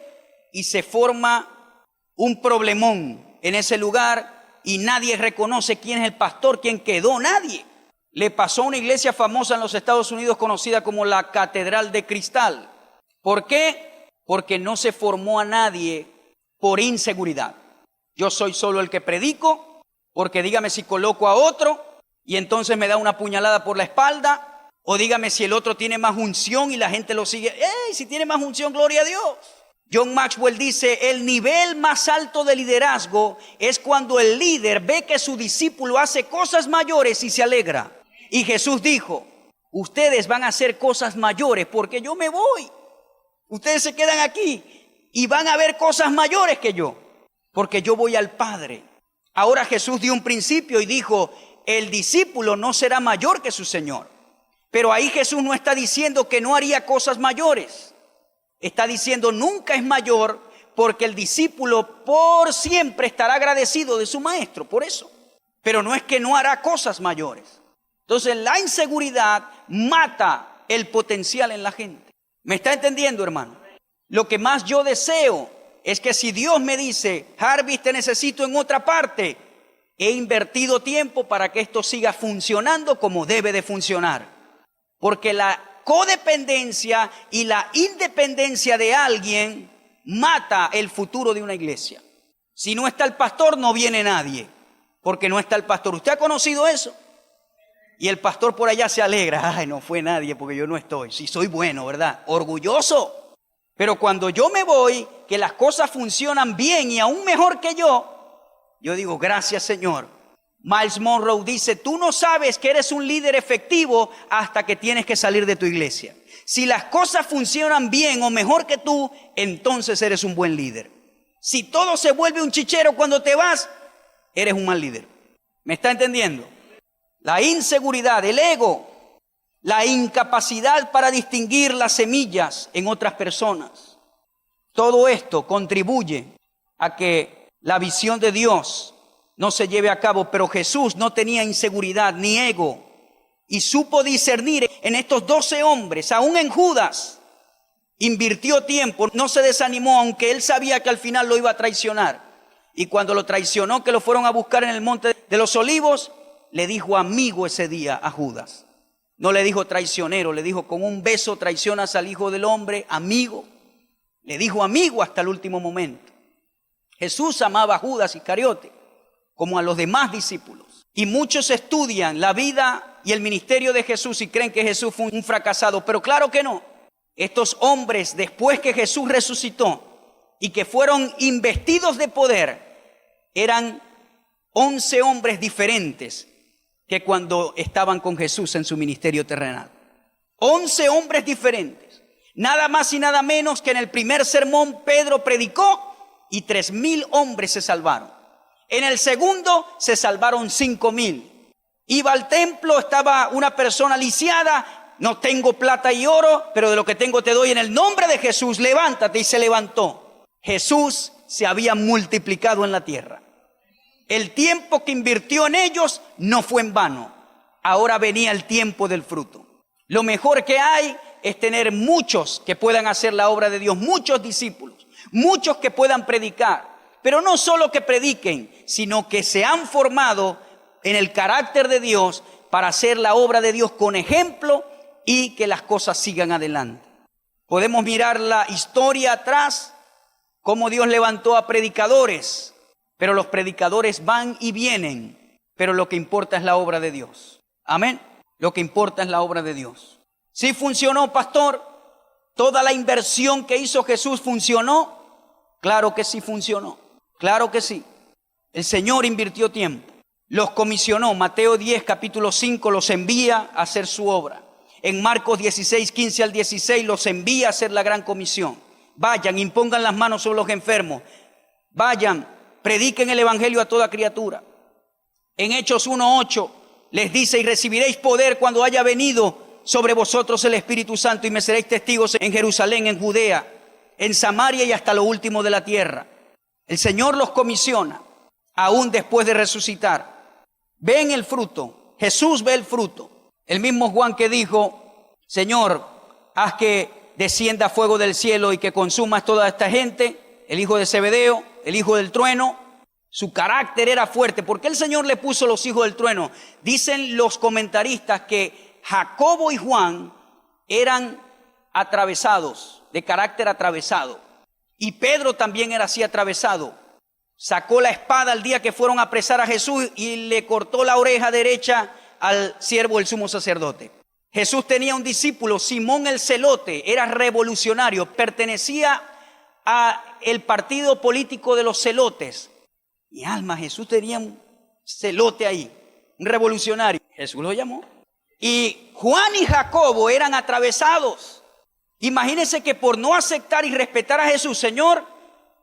y se forma un problemón en ese lugar y nadie reconoce quién es el pastor, quién quedó, nadie. Le pasó a una iglesia famosa en los Estados Unidos conocida como la Catedral de Cristal. ¿Por qué? Porque no se formó a nadie por inseguridad. Yo soy solo el que predico, porque dígame si coloco a otro y entonces me da una puñalada por la espalda, o dígame si el otro tiene más unción y la gente lo sigue. ¡Ey! Si tiene más unción, gloria a Dios. John Maxwell dice, el nivel más alto de liderazgo es cuando el líder ve que su discípulo hace cosas mayores y se alegra. Y Jesús dijo, ustedes van a hacer cosas mayores porque yo me voy. Ustedes se quedan aquí y van a ver cosas mayores que yo, porque yo voy al Padre. Ahora Jesús dio un principio y dijo, el discípulo no será mayor que su Señor. Pero ahí Jesús no está diciendo que no haría cosas mayores. Está diciendo nunca es mayor, porque el discípulo por siempre estará agradecido de su maestro, por eso. Pero no es que no hará cosas mayores. Entonces la inseguridad mata el potencial en la gente. ¿Me está entendiendo, hermano? Lo que más yo deseo es que si Dios me dice, Jarvis, te necesito en otra parte, he invertido tiempo para que esto siga funcionando como debe de funcionar. Porque la codependencia y la independencia de alguien mata el futuro de una iglesia. Si no está el pastor, no viene nadie, porque no está el pastor. ¿Usted ha conocido eso? Y el pastor por allá se alegra. Ay, no fue nadie porque yo no estoy. Sí, soy bueno, ¿verdad? Orgulloso. Pero cuando yo me voy, que las cosas funcionan bien y aún mejor que yo digo, gracias Señor. Miles Monroe dice, tú no sabes que eres un líder efectivo hasta que tienes que salir de tu iglesia. Si las cosas funcionan bien o mejor que tú, entonces eres un buen líder. Si todo se vuelve un chichero cuando te vas, eres un mal líder. ¿Me está entendiendo? La inseguridad, el ego, la incapacidad para distinguir las semillas en otras personas. Todo esto contribuye a que la visión de Dios no se lleve a cabo, pero Jesús no tenía inseguridad ni ego y supo discernir en estos 12 hombres, aún en Judas, invirtió tiempo, no se desanimó, aunque él sabía que al final lo iba a traicionar. Y cuando lo traicionó, que lo fueron a buscar en el monte de los Olivos, le dijo amigo ese día a Judas. No le dijo traicionero, le dijo con un beso traicionas al Hijo del Hombre, amigo. Le dijo amigo hasta el último momento. Jesús amaba a Judas Iscariote como a los demás discípulos. Y muchos estudian la vida y el ministerio de Jesús y creen que Jesús fue un fracasado, pero claro que no. Estos hombres, después que Jesús resucitó y que fueron investidos de poder, eran 11 hombres diferentes que cuando estaban con Jesús en su ministerio terrenal. 11 hombres diferentes. Nada más y nada menos que en el primer sermón Pedro predicó y 3,000 hombres se salvaron. En el segundo se salvaron 5,000. Iba al templo, estaba una persona lisiada. No tengo plata y oro, pero de lo que tengo te doy en el nombre de Jesús. Levántate, y se levantó. Jesús se había multiplicado en la tierra. El tiempo que invirtió en ellos no fue en vano. Ahora venía el tiempo del fruto. Lo mejor que hay es tener muchos que puedan hacer la obra de Dios, muchos discípulos, muchos que puedan predicar. Pero no solo que prediquen, sino que se han formado en el carácter de Dios para hacer la obra de Dios con ejemplo y que las cosas sigan adelante. Podemos mirar la historia atrás, cómo Dios levantó a predicadores, pero los predicadores van y vienen, pero lo que importa es la obra de Dios. Amén. Lo que importa es la obra de Dios. ¿Sí funcionó, pastor? ¿Toda la inversión que hizo Jesús funcionó? Claro que sí funcionó. Claro que sí. El Señor invirtió tiempo. Los comisionó. Mateo 10, capítulo 5, los envía a hacer su obra. En Marcos 16, 15 al 16, los envía a hacer la gran comisión. Vayan, impongan las manos sobre los enfermos. Vayan, prediquen el evangelio a toda criatura. En Hechos 1, 8, les dice: y recibiréis poder cuando haya venido sobre vosotros el Espíritu Santo, y me seréis testigos en Jerusalén, en Judea, en Samaria y hasta lo último de la tierra. El Señor los comisiona, aún después de resucitar. Ven el fruto. Jesús ve el fruto. El mismo Juan que dijo: Señor, haz que descienda fuego del cielo y que consumas toda esta gente. El hijo de Zebedeo, el hijo del trueno. Su carácter era fuerte. ¿Por qué el Señor le puso los hijos del trueno? Dicen los comentaristas que Jacobo y Juan eran atravesados, de carácter atravesado. Y Pedro también era así, atravesado. Sacó la espada el día que fueron a apresar a Jesús y le cortó la oreja derecha al siervo del sumo sacerdote. Jesús tenía un discípulo, Simón el Celote, era revolucionario, pertenecía a el partido político de los celotes. Mi alma, Jesús tenía un celote ahí, un revolucionario. Jesús lo llamó. Y Juan y Jacobo eran atravesados. Imagínense que por no aceptar y respetar a Jesús, Señor,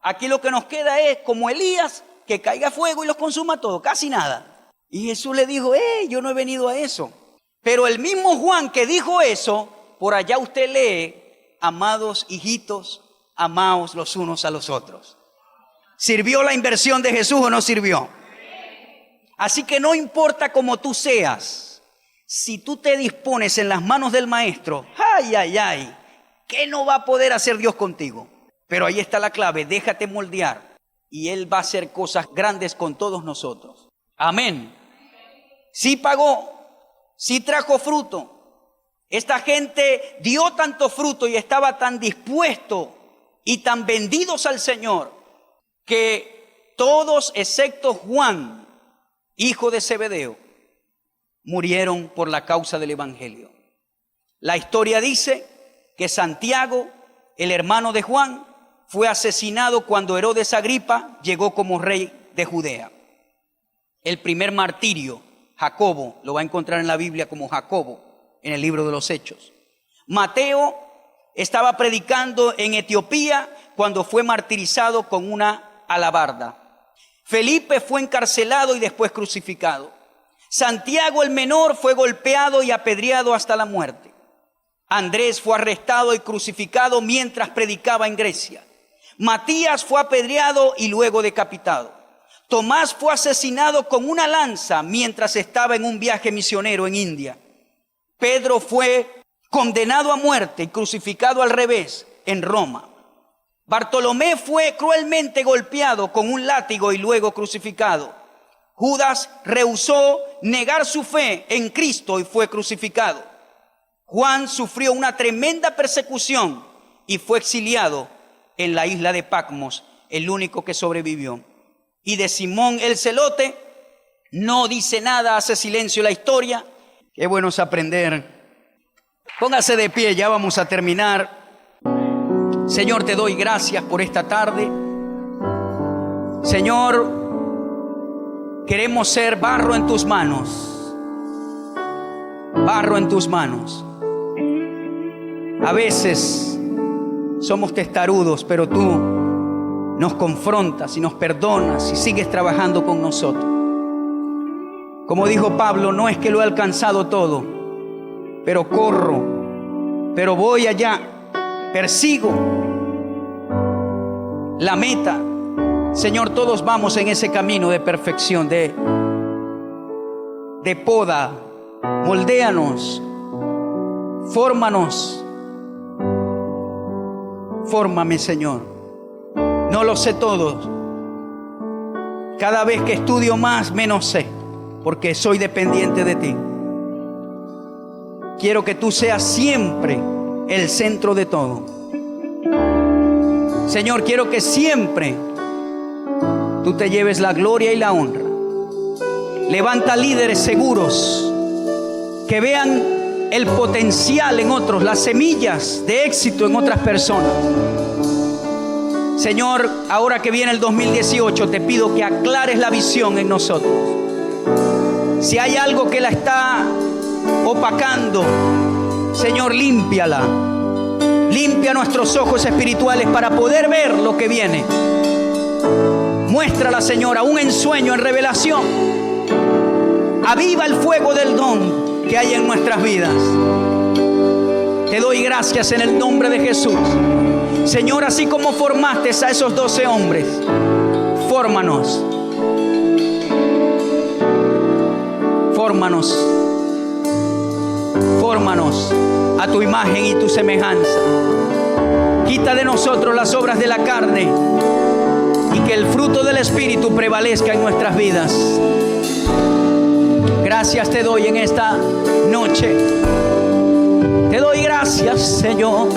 aquí lo que nos queda es como Elías, que caiga fuego y los consuma todo, casi nada. Y Jesús le dijo: yo no he venido a eso. Pero el mismo Juan que dijo eso, por allá usted lee: amados hijitos, amaos los unos a los otros. ¿Sirvió la inversión de Jesús o no sirvió? Así que no importa cómo tú seas, si tú te dispones en las manos del Maestro, ay, ay, ay, ¿qué no va a poder hacer Dios contigo? Pero ahí está la clave: déjate moldear y Él va a hacer cosas grandes con todos nosotros. Amén. Sí pagó, sí trajo fruto. Esta gente dio tanto fruto y estaba tan dispuesto y tan vendidos al Señor que todos excepto Juan, hijo de Zebedeo, murieron por la causa del evangelio. La historia dice que Santiago, el hermano de Juan, fue asesinado cuando Herodes Agripa llegó como rey de Judea. El primer martirio, Jacobo, lo va a encontrar en la Biblia como Jacobo, en el libro de los Hechos. Mateo estaba predicando en Etiopía cuando fue martirizado con una alabarda. Felipe fue encarcelado y después crucificado. Santiago el menor fue golpeado y apedreado hasta la muerte. Andrés fue arrestado y crucificado mientras predicaba en Grecia. Matías fue apedreado y luego decapitado. Tomás fue asesinado con una lanza mientras estaba en un viaje misionero en India. Pedro fue condenado a muerte y crucificado al revés en Roma. Bartolomé fue cruelmente golpeado con un látigo y luego crucificado. Judas rehusó negar su fe en Cristo y fue crucificado. Juan sufrió una tremenda persecución y fue exiliado en la isla de Patmos, el único que sobrevivió. Y de Simón el Celote no dice nada, hace silencio la historia. Qué bueno es aprender. Póngase de pie, ya vamos a terminar. Señor, te doy gracias por esta tarde. Señor, queremos ser barro en tus manos. Barro en tus manos. A veces somos testarudos, pero tú nos confrontas y nos perdonas y sigues trabajando con nosotros. Como dijo Pablo, no es que lo he alcanzado todo, pero corro, pero voy allá, persigo la meta. Señor, todos vamos en ese camino de perfección, de poda. Moldéanos, fórmanos. Fórmame, Señor. No lo sé todo. Cada vez que estudio más, menos sé, porque soy dependiente de ti. Quiero que tú seas siempre el centro de todo. Señor, quiero que siempre tú te lleves la gloria y la honra. Levanta líderes seguros que vean el potencial en otros, las semillas de éxito en otras personas. Señor, ahora que viene el 2018, te pido que aclares la visión en nosotros. Si hay algo que la está opacando, Señor, límpiala. Limpia nuestros ojos espirituales para poder ver lo que viene. Muéstrala, Señor, aún en sueño, en revelación. Aviva el fuego del don que hay en nuestras vidas. Te doy gracias en el nombre de Jesús. Señor, así como formaste a esos 12 hombres, fórmanos. Fórmanos. Fórmanos a tu imagen y tu semejanza. Quita de nosotros las obras de la carne y que el fruto del Espíritu prevalezca en nuestras vidas. Gracias te doy en esta noche. Te doy gracias, Señor.